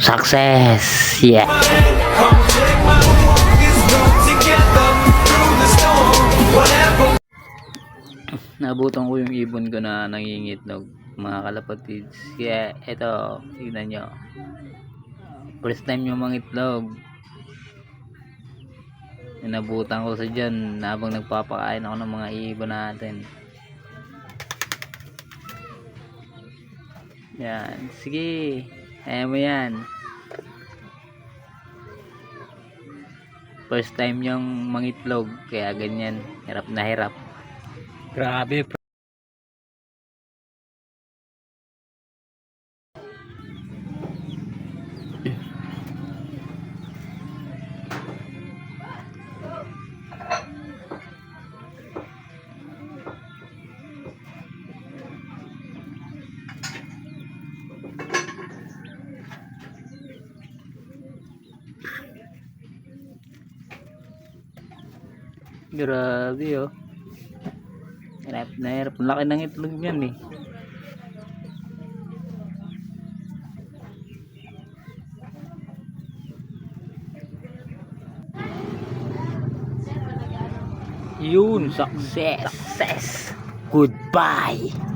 Success! Yeah! Nabutan ko yung ibon ko na nangingitlog, mga kalapatids. Kaya eto, tignan nyo. First time yung mangitlog. Nabutan ko sa dyan habang nagpapakain ako ng mga ibon natin. Yan, sige. Kaya mo yan. First time yung mangitlog, kaya ganyan. Hirap na hirap. Grabe. Grabe oh. Hirap na hirap. Ang laki ng itlog yan eh. Yun, success. Goodbye.